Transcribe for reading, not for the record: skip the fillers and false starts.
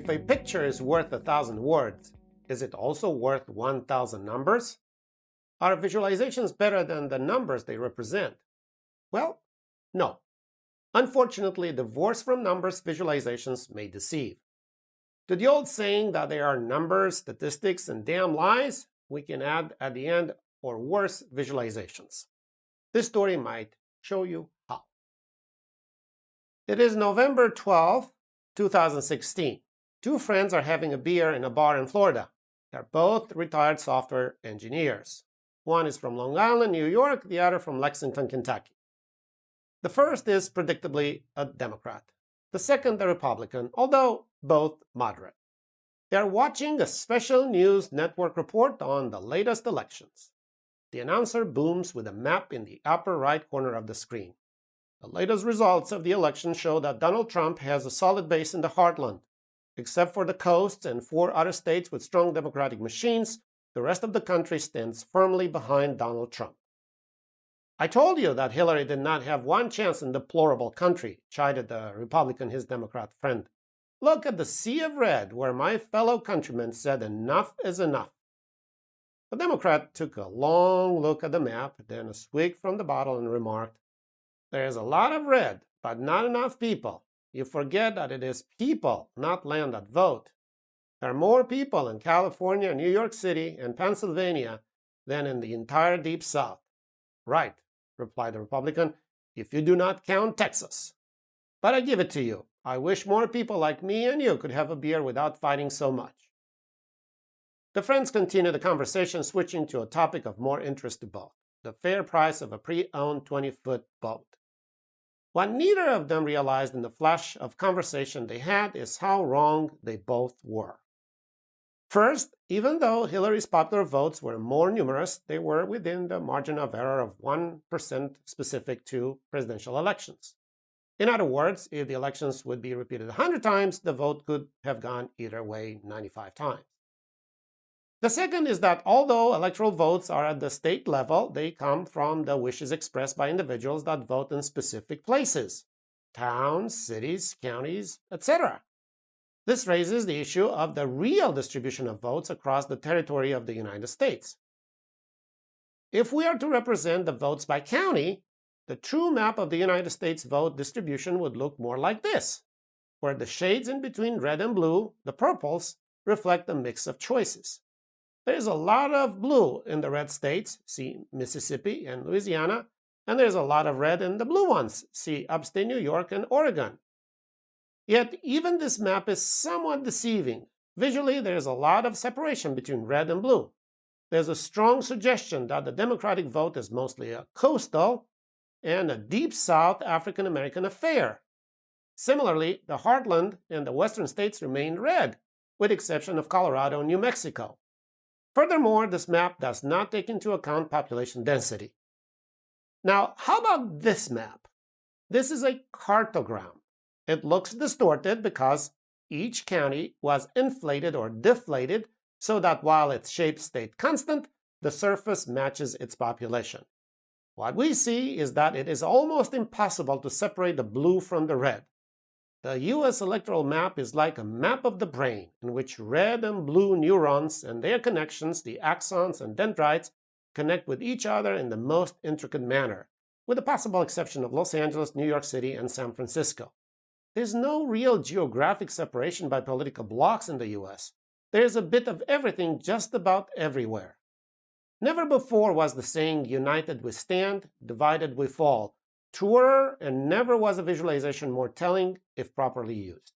If a picture is worth 1,000 words, is it also worth 1,000 numbers? Are visualizations better than the numbers they represent? Well, no. Unfortunately, divorce from numbers visualizations may deceive. To the old saying that they are numbers, statistics, and damn lies, we can add at the end, or worse, visualizations. This story might show you how. It is November 12, 2016. Two friends are having a beer in a bar in Florida. They're both retired software engineers. One is from Long Island, New York, the other from Lexington, Kentucky. The first is predictably a Democrat. The second a Republican, although both moderate. They are watching a special news network report on the latest elections. The announcer booms with a map in the upper right corner of the screen. The latest results of the election show that Donald Trump has a solid base in the heartland. Except for the coasts and 4 other states with strong Democratic machines, the rest of the country stands firmly behind Donald Trump. I told you that Hillary did not have one chance in deplorable country, chided the Republican his Democrat friend. Look at the sea of red where my fellow countrymen said enough is enough. The Democrat took a long look at the map, then a swig from the bottle and remarked, "There is a lot of red, but not enough people. You forget that it is people, not land, that vote. There are more people in California, New York City, and Pennsylvania than in the entire Deep South." "Right," replied the Republican, "if you do not count Texas. But I give it to you. I wish more people like me and you could have a beer without fighting so much." The friends continued the conversation, switching to a topic of more interest to both, the fair price of a pre-owned 20-foot boat. What neither of them realized in the flash of conversation they had is how wrong they both were. First, even though Hillary's popular votes were more numerous, they were within the margin of error of 1% specific to presidential elections. In other words, if the elections would be repeated 100 times, the vote could have gone either way 95 times. The second is that although electoral votes are at the state level, they come from the wishes expressed by individuals that vote in specific places, towns, cities, counties, etc. This raises the issue of the real distribution of votes across the territory of the United States. If we are to represent the votes by county, the true map of the United States vote distribution would look more like this, where the shades in between red and blue, the purples, reflect a mix of choices. There is a lot of blue in the red states, see Mississippi and Louisiana, and there's a lot of red in the blue ones, see upstate New York and Oregon. Yet even this map is somewhat deceiving. Visually, there is a lot of separation between red and blue. There's a strong suggestion that the Democratic vote is mostly a coastal and a deep South African American affair. Similarly, the heartland and the western states remain red, with the exception of Colorado and New Mexico. Furthermore, this map does not take into account population density. Now, how about this map? This is a cartogram. It looks distorted because each county was inflated or deflated so that while its shape stayed constant, the surface matches its population. What we see is that it is almost impossible to separate the blue from the red. The U.S. electoral map is like a map of the brain in which red and blue neurons and their connections, the axons and dendrites, connect with each other in the most intricate manner, with the possible exception of Los Angeles, New York City, and San Francisco. There's no real geographic separation by political blocks in the U.S. There's a bit of everything just about everywhere. Never before was the saying, "United we stand, divided we fall," truer, and never was a visualization more telling if properly used.